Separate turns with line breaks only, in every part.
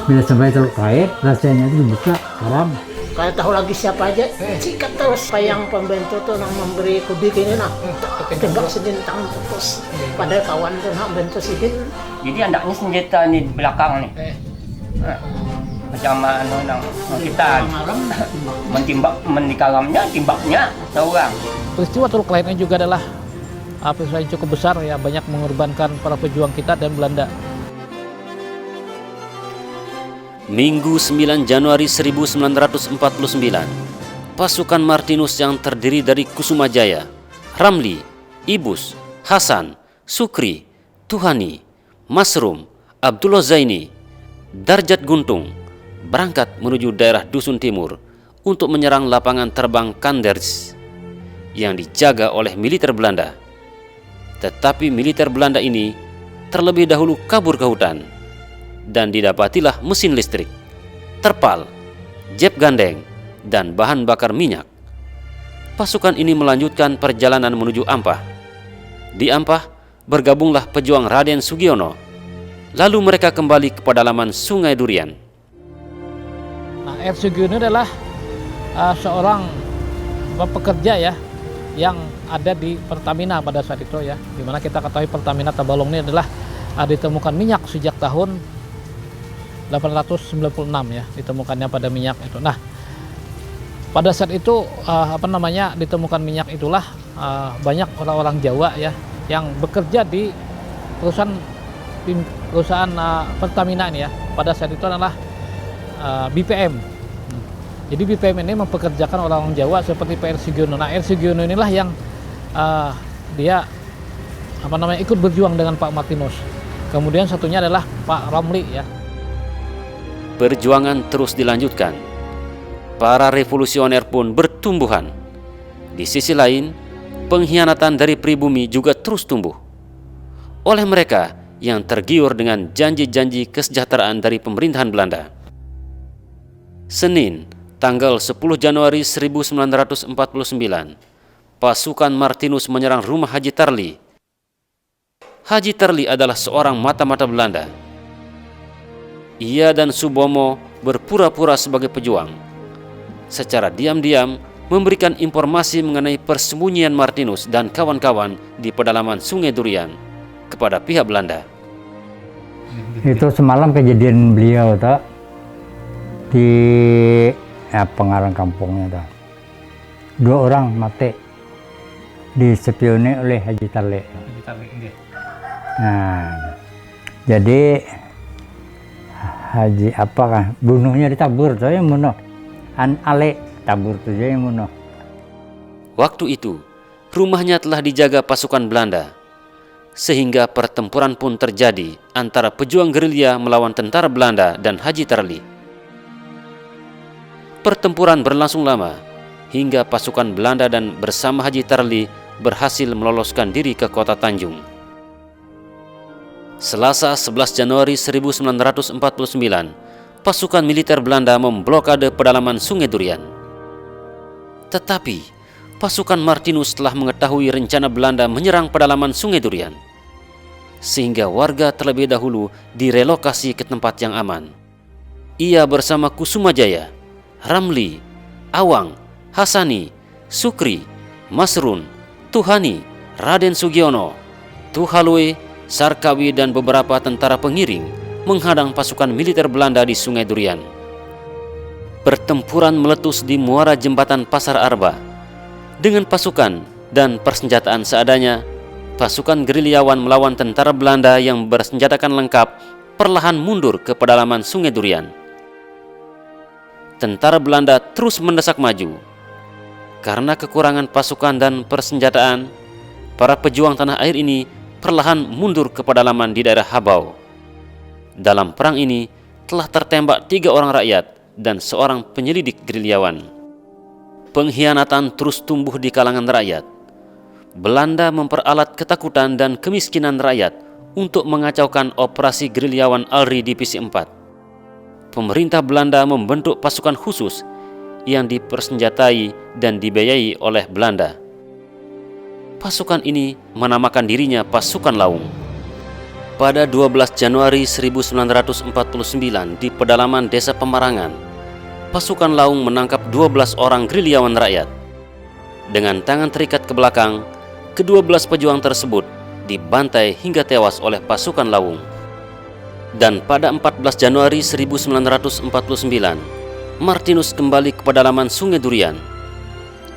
Bila sampai Teluk Kait, rasanya itu dibuka haram.
Kalau tahu lagi siapa aja, sikat terus. Yang pembantu tuh yang memberi kubik ini nah, tembak sidin tangan putus. Padahal kawan tuh nak bantu sidin.
Jadi andaknya senjata ini di belakang nih. Macam nang kita menikaramnya, timbaknya seorang.
Peristiwa Teluk Kait ini juga adalah peristiwa yang cukup besar ya, banyak mengorbankan para pejuang kita dan Belanda.
Minggu 9 Januari 1949, pasukan Martinus yang terdiri dari Kusumajaya, Ramli, Ibus, Hasan, Sukri, Tuhani, Masrum, Abdullah Zaini, Darjat Guntung berangkat menuju daerah Dusun Timur untuk menyerang lapangan terbang Kanders yang dijaga oleh militer Belanda. Tetapi militer Belanda ini terlebih dahulu kabur ke hutan dan didapatilah mesin listrik, terpal, jep gandeng, dan bahan bakar minyak. Pasukan ini melanjutkan perjalanan menuju Ampah. Di Ampah bergabunglah pejuang Raden Sugiono. Lalu mereka kembali ke pedalaman Sungai Durian.
Nah, R. Sugiono adalah seorang pekerja ya yang ada di Pertamina pada saat itu ya. Dimana kita ketahui Pertamina Tabalong ini adalah ditemukan minyak sejak tahun 896 ya, ditemukannya pada minyak itu. Nah, pada saat itu ditemukan minyak itulah banyak orang-orang Jawa ya yang bekerja di perusahaan Pertamina ini ya. Pada saat itu adalah BPM. Jadi BPM ini mempekerjakan orang-orang Jawa seperti Pak R. Sugiono. Nah, R. Sugiono inilah yang dia ikut berjuang dengan Pak Martinus. Kemudian satunya adalah Pak Ramli ya.
Perjuangan terus dilanjutkan. Para revolusioner pun bertumbuhan. Di sisi lain, pengkhianatan dari pribumi juga terus tumbuh oleh mereka yang tergiur dengan janji-janji kesejahteraan dari pemerintahan Belanda. Senin, tanggal 10 Januari 1949, pasukan Martinus menyerang rumah Haji Tarli. Haji Tarli adalah seorang mata-mata Belanda. Ia dan Subomo berpura-pura sebagai pejuang. Secara diam-diam memberikan informasi mengenai persembunyian Martinus dan kawan-kawan di pedalaman Sungai Durian kepada pihak Belanda.
Itu semalam kejadian beliau tak di pengarang kampungnya tak. 2 orang mati dispioni oleh Haji Tarli. Nah, jadi Haji bunuhnya ditabur saya bunuh. Ale tabur tuh yang bunuh.
Waktu itu, rumahnya telah dijaga pasukan Belanda, sehingga pertempuran pun terjadi antara pejuang gerilya melawan tentara Belanda dan Haji Tarli. Pertempuran berlangsung lama, hingga pasukan Belanda dan bersama Haji Tarli berhasil meloloskan diri ke kota Tanjung. Selasa 11 Januari 1949, pasukan militer Belanda memblokade pedalaman Sungai Durian. Tetapi, pasukan Martinus telah mengetahui rencana Belanda menyerang pedalaman Sungai Durian, sehingga warga terlebih dahulu direlokasi ke tempat yang aman. Ia bersama Kusumajaya, Ramli, Awang, Hasani, Sukri, Masrun, Tuhani, Raden Sugiono, Tuhalwe, Sarkawi dan beberapa tentara pengiring menghadang pasukan militer Belanda di Sungai Durian. Pertempuran meletus di muara jembatan Pasar Arba. Dengan pasukan dan persenjataan seadanya, pasukan gerilyawan melawan tentara Belanda yang bersenjatakan lengkap perlahan mundur ke pedalaman Sungai Durian. Tentara Belanda terus mendesak maju. Karena kekurangan pasukan dan persenjataan, para pejuang tanah air ini perlahan mundur ke pedalaman di daerah Habau. Dalam perang ini telah tertembak 3 orang rakyat dan seorang penyelidik gerilyawan. Pengkhianatan terus tumbuh di kalangan rakyat. Belanda memperalat ketakutan dan kemiskinan rakyat untuk mengacaukan operasi gerilyawan ALRI Divisi 4. Pemerintah Belanda membentuk pasukan khusus yang dipersenjatai dan dibiayai oleh Belanda. Pasukan ini menamakan dirinya Pasukan Laung. Pada 12 Januari 1949 di pedalaman Desa Pemarangan, pasukan Laung menangkap 12 orang gerilyawan rakyat. Dengan tangan terikat ke belakang, ke-12 pejuang tersebut dibantai hingga tewas oleh pasukan Laung. Dan pada 14 Januari 1949, Martinus kembali ke pedalaman Sungai Durian.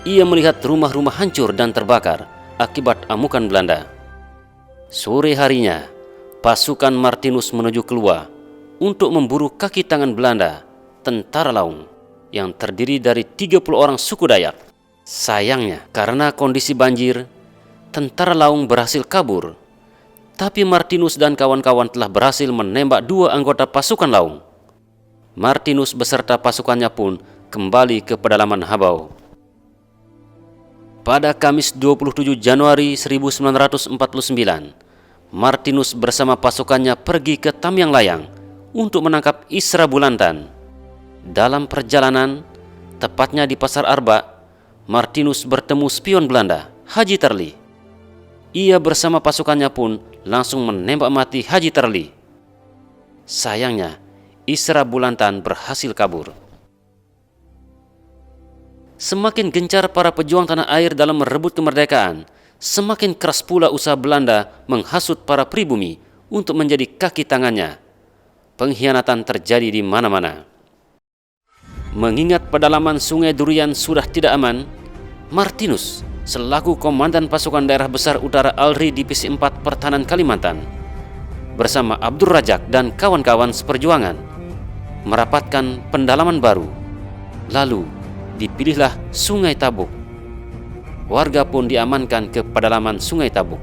Ia melihat rumah-rumah hancur dan terbakar akibat amukan Belanda. Sore harinya, pasukan Martinus menuju Kelua untuk memburu kaki tangan Belanda, tentara Laung, yang terdiri dari 30 orang suku Dayak. Sayangnya, karena kondisi banjir, tentara Laung berhasil kabur. Tapi Martinus dan kawan-kawan telah berhasil menembak 2 anggota pasukan Laung. Martinus beserta pasukannya pun kembali ke pedalaman Habau. Pada Kamis 27 Januari 1949, Martinus bersama pasukannya pergi ke Tamyang Layang untuk menangkap Isra Bulantan. Dalam perjalanan, tepatnya di Pasar Arba, Martinus bertemu spion Belanda, Haji Terli. Ia bersama pasukannya pun langsung menembak mati Haji Terli. Sayangnya, Isra Bulantan berhasil kabur. Semakin gencar para pejuang tanah air dalam merebut kemerdekaan, semakin keras pula usaha Belanda menghasut para pribumi untuk menjadi kaki tangannya. Pengkhianatan terjadi di mana-mana. Mengingat pedalaman Sungai Durian sudah tidak aman, Martinus selaku komandan pasukan daerah besar utara ALRI Divisi 4 Pertahanan Kalimantan bersama Abdur Rajak dan kawan-kawan seperjuangan merapatkan pendalaman baru. Lalu dipilihlah Sungai Tabuk. Warga pun diamankan ke pedalaman Sungai Tabuk.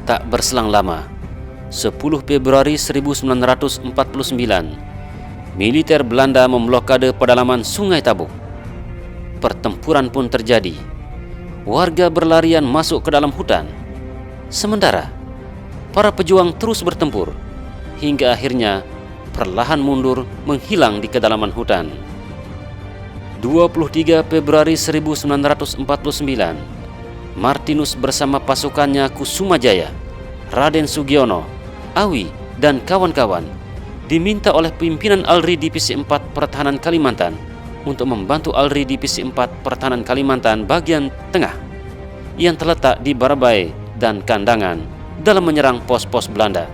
Tak berselang lama, 10 Februari 1949, militer Belanda memblokade pedalaman Sungai Tabuk. Pertempuran pun terjadi. Warga berlarian masuk ke dalam hutan. Sementara para pejuang terus bertempur hingga akhirnya perlahan mundur menghilang di kedalaman hutan. 23 Februari 1949, Martinus bersama pasukannya Kusumajaya, Raden Sugiono, Awi, dan kawan-kawan diminta oleh pimpinan ALRI Divisi 4 Pertahanan Kalimantan untuk membantu ALRI Divisi 4 Pertahanan Kalimantan bagian tengah yang terletak di Barabai dan Kandangan dalam menyerang pos-pos Belanda.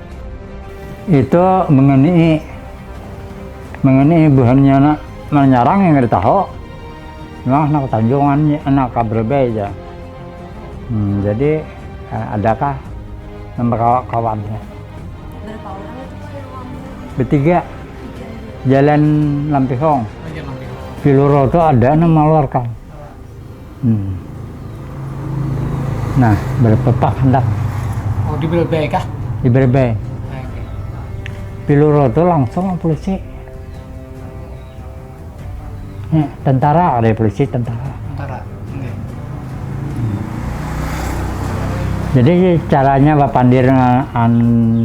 Itu mengenai buhannya anak menyerang yang nggak tahu, memang anak Tanjungan, anak Kabrebe aja. Jadi adakah nama kawannya?
Berapa orang itu Pak yang ngomong?
Bertiga, jalan Lampihong, Piluro itu ada nama luarkan. Nah, berpepak hendak
Oh, di Berbei kah?
di Berbei. Piluro itu langsung polisi. Tentara, ada polisi, tentara. Jadi caranya Pak Pandir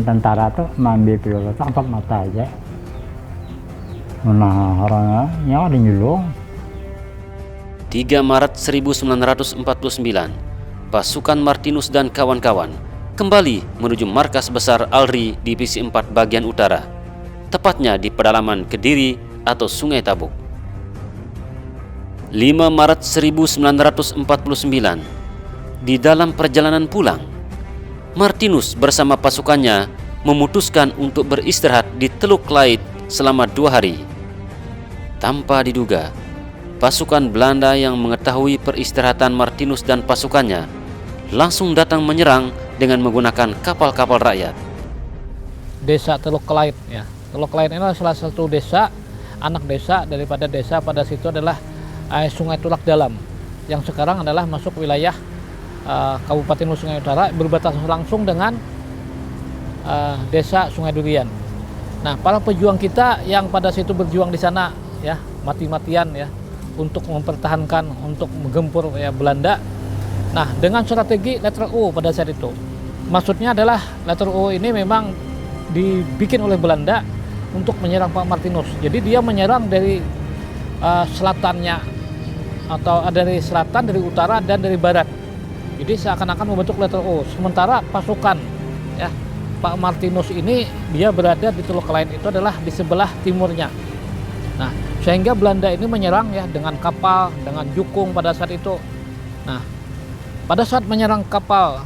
tentara tuh mengambil peluru itu empat mata aja. Nah, orangnya ada nyulung.
3 Maret 1949, pasukan Martinus dan kawan-kawan kembali menuju markas besar ALRI Divisi 4 bagian utara, tepatnya di pedalaman Kediri atau Sungai Tabuk. 5 Maret 1949, di dalam perjalanan pulang, Martinus bersama pasukannya memutuskan untuk beristirahat di Teluk Lait selama 2 hari. Tanpa diduga, pasukan Belanda yang mengetahui peristirahatan Martinus dan pasukannya langsung datang menyerang dengan menggunakan kapal-kapal rakyat.
Desa Teluk Lait ya. Teluk Lait ini adalah salah satu desa, anak desa daripada desa pada situ adalah Sungai Tulak Dalam, yang sekarang adalah masuk wilayah Kabupaten Sungai Utara, berbatasan langsung dengan desa Sungai Durian. Nah, para pejuang kita yang pada situ berjuang di sana ya, mati-matian ya, untuk mempertahankan, untuk menggempur ya Belanda. Nah, dengan strategi letter U pada saat itu. Maksudnya adalah letter U ini memang dibikin oleh Belanda untuk menyerang Pak Martinus. Jadi dia menyerang dari selatannya, atau dari selatan, dari utara, dan dari barat. Jadi seakan-akan membentuk letter O. Sementara pasukan ya Pak Martinus ini dia berada di Teluk Kelait itu adalah di sebelah timurnya. Nah, sehingga Belanda ini menyerang ya dengan kapal, dengan jukung pada saat itu. Nah, pada saat menyerang kapal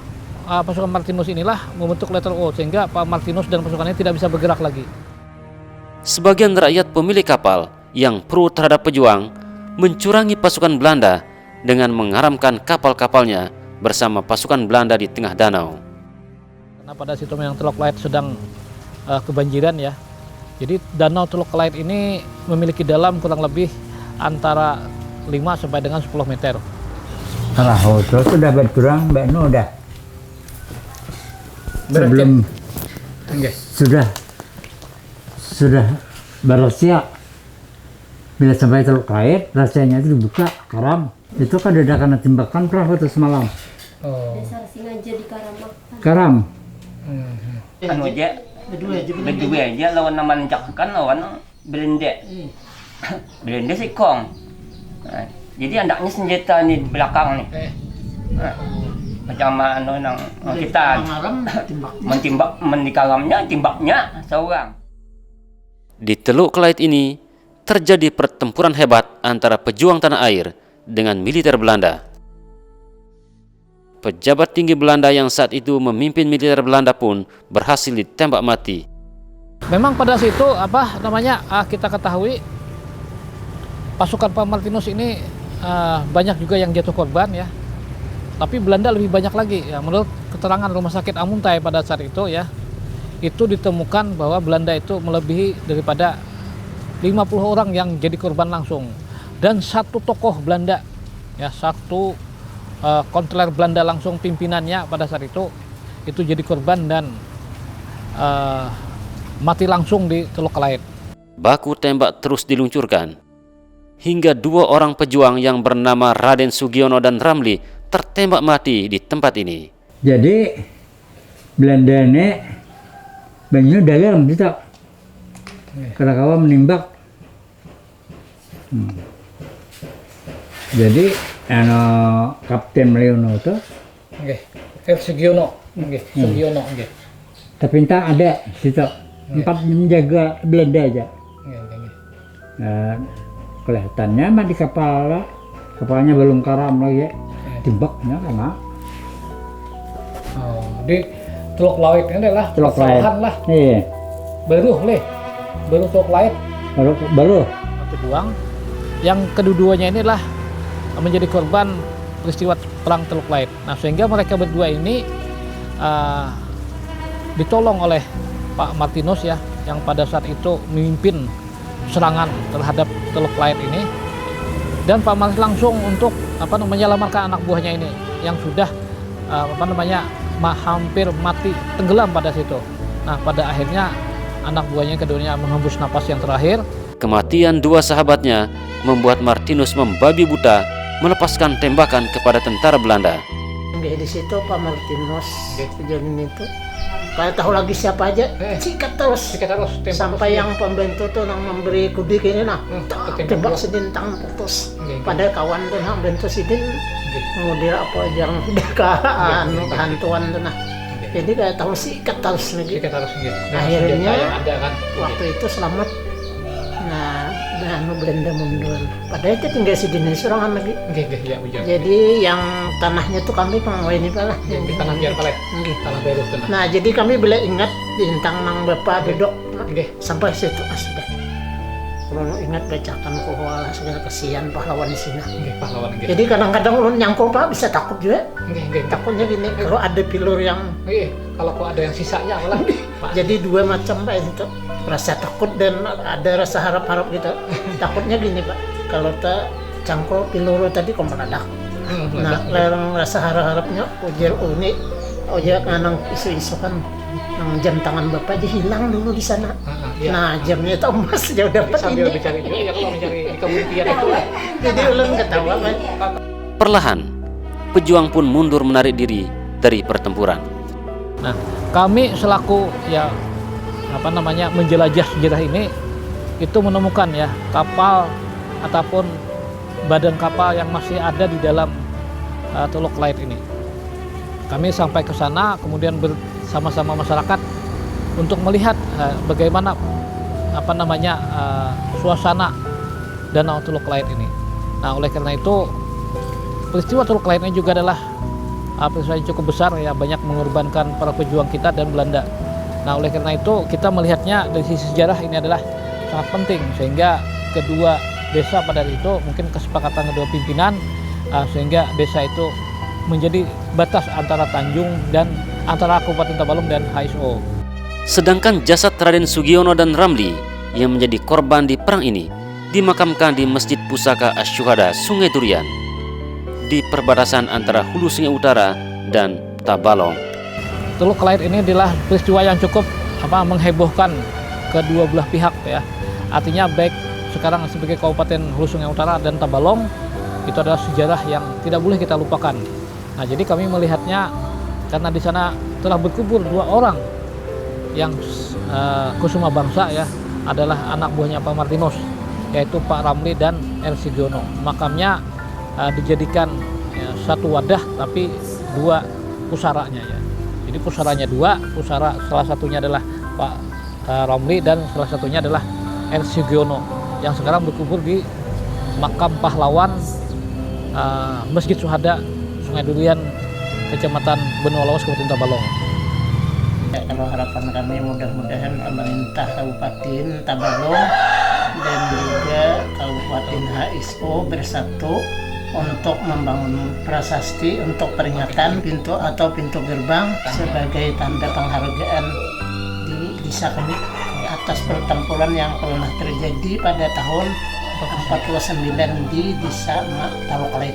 pasukan Martinus inilah membentuk letter O sehingga Pak Martinus dan pasukannya tidak bisa bergerak lagi.
Sebagian rakyat pemilik kapal yang pro terhadap pejuang mencurangi pasukan Belanda dengan mengaramkan kapal-kapalnya bersama pasukan Belanda di tengah danau.
Karena pada situ memang Teluk Kelait sedang kebanjiran ya. Jadi danau Teluk Kelait ini memiliki dalam kurang lebih antara 5 sampai dengan 10 meter.
Perahu itu sudah berkurang, Mbak Nu udah. Sebelum sudah bersiap. Bila sampai Teluk Kelait, rasanya itu dibuka karam. Itu kan udah kena tembakan perahu itu semalam.
Dasar sengaja dikaramak.
Karam.
Anu aja, berdua aja lawan nama kan lawan Belanda. Belanda sikong. Nah, jadi andaknya senjata nih di belakang nih. Nah, macam anu nang kita mentimbak mendikalamnya timbaknya seorang.
Di Teluk Kelait ini terjadi pertempuran hebat antara pejuang tanah air dengan militer Belanda. Pejabat tinggi Belanda yang saat itu memimpin militer Belanda pun berhasil ditembak mati.
Memang pada situ kita ketahui pasukan Pak Martinus ini banyak juga yang jatuh korban ya. Tapi Belanda lebih banyak lagi ya. Menurut keterangan Rumah Sakit Amuntai pada saat itu ya, itu ditemukan bahwa Belanda itu melebihi daripada 50 orang yang jadi korban langsung. Dan satu tokoh Belanda ya, satu kontroler Belanda langsung pimpinannya pada saat itu jadi korban dan mati langsung di Teluk Kelait.
Baku tembak terus diluncurkan hingga 2 orang pejuang yang bernama Raden Sugiono dan Ramli tertembak mati di tempat ini.
Jadi Belanda ini banyak dalam kita Karakawa menimbak. Jadi Kapten Leono itu
Sugiono, Sugiono.
tapi entah ada situ 4 menjaga Belanda aja. Kelihatannya mah di kapalnya belum karam lagi, timbaknya kena.
Di Teluk Kelait ini adalah
Teluk Kelait.
kesalahan lah.
Iya,
Baru Teluk Kelait
baru.
pejuang yang kedua-duanya inilah menjadi korban peristiwa perang Teluk Kelait. Nah, sehingga mereka berdua ini ditolong oleh Pak Martinus ya, yang pada saat itu memimpin serangan terhadap Teluk Kelait ini. Dan Pak Martinus langsung untuk menyelamatkan anak buahnya ini yang sudah hampir mati tenggelam pada situ. Nah, pada akhirnya anak buahnya keduanya menghembus napas yang terakhir.
Kematian 2 sahabatnya membuat Martinus membabi buta melepaskan tembakan kepada tentara Belanda.
Di situ Pak Martinus kejadian itu kalau tahu lagi siapa aja sikat terus sampai yang pembantu tuh yang memberi kudik ini tembak sidin tang putus. Padahal kawan tuh yang bentuk sidin kemudian apa yang udah kehantuan tuh jadi kayak tahu sikat terus lagi. Akhirnya waktu itu selamat. Nah, dan Belanda mundur. Padahal itu tinggal si dinas serangan lagi. Jadi yang tanahnya tuh kami pengawai ini lah.
Tanah biar palet. Tanah baru tanah.
Nah, jadi kami bila ingat bintang nang bapak bedok sampai situ sudah. Kalau ingat bacakan kuala segala kesian pahlawan di sini.
Pahlawan.
Jadi kadang-kadang ulun nyangkul Pak bisa takut juga. Takutnya gini kalau ada pilur yang
kalau kok ada yang sisanya malah.
Jadi 2 macam Pak itu. Rasa takut dan ada rasa harap-harap gitu. Takutnya gini Pak, kalau tak cangkul piluru tadi kok meledak. Nah, lereng rasa harap-harapnya ujar unik, ujar nganang isu-isu kan, nang jam tangan bapak aja hilang dulu di sana. Nah, jamnya itu emas jauh dapat
Sambil
ini.
mencari juga ya kalau mencari di kemudian itu.
Jadi ulun ketawa Pak.
Perlahan, pejuang pun mundur menarik diri dari pertempuran.
Nah, kami selaku menjelajah sejarah ini itu menemukan ya kapal ataupun badan kapal yang masih ada di dalam Teluk Kelait ini. kami sampai ke sana kemudian bersama-sama masyarakat untuk melihat bagaimana suasana Danau Teluk Lain ini. Nah, oleh karena itu peristiwa Teluk Lain ini juga adalah peristiwa yang cukup besar ya, banyak mengorbankan para pejuang kita dan Belanda. Nah, oleh karena itu kita melihatnya dari sisi sejarah ini adalah sangat penting, sehingga kedua desa pada hari itu mungkin kesepakatan kedua pimpinan sehingga desa itu menjadi batas antara Tanjung dan antara Kabupaten Tabalong dan HSO.
Sedangkan jasad Raden Sugiono dan Ramli yang menjadi korban di perang ini dimakamkan di Masjid Pusaka Asyuhada Sungai Durian di perbatasan antara Hulu Sungai Utara dan Tabalong.
Teluk Lain ini adalah peristiwa yang cukup menghebohkan kedua belah pihak ya. Artinya baik sekarang sebagai Kabupaten Hulu Sungai Utara dan Tabalong, itu adalah sejarah yang tidak boleh kita lupakan. Nah, jadi kami melihatnya karena di sana telah berkubur dua orang yang kusuma bangsa ya, adalah anak buahnya Pak Martinus, yaitu Pak Ramli dan R. Sugiono. Makamnya dijadikan satu wadah tapi dua pusaranya ya. Jadi pusaranya dua, pusara salah satunya adalah Pak Ramli dan salah satunya adalah R. Sugiono yang sekarang berkubur di makam pahlawan Masjid Syuhada Sungai Durian, Kecamatan Benua Lawas, Kabupaten Tabalong.
Ya, kalau harapan kami mudah-mudahan pemerintah Kabupaten Tabalong dan juga Kabupaten HSO bersatu untuk membangun prasasti untuk peringatan pintu atau pintu gerbang sebagai tanda penghargaan di desa kami atas pertempuran yang pernah terjadi pada tahun 49 di desa Teluk Lain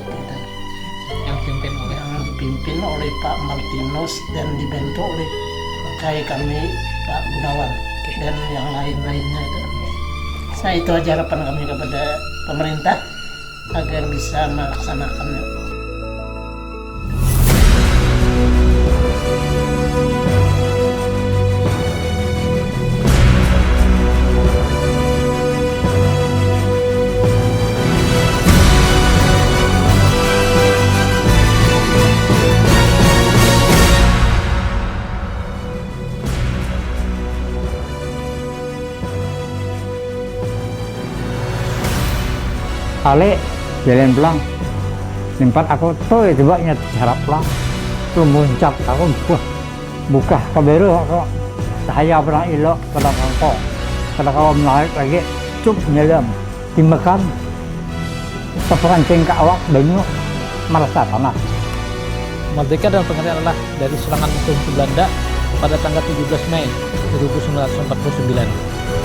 Yang
dipimpin oleh Pak Martinus dan dibantu oleh kayak kami Pak Gunawan dan yang lain-lainnya itu. Saya itu aja harapan kami kepada pemerintah agar bisa melaksanakannya.
Kali jalan pulang, sempat aku tuh coba harap pulang, tuh muncak aku buka kaberu aku saya pernah ilok pada kau menarik lagi cup nyelam dimakan sepancing ke awak banyu merasa tanah.
Merdeka dan pengertian adalah dari serangan musuh Belanda pada tanggal 17 Mei 1949.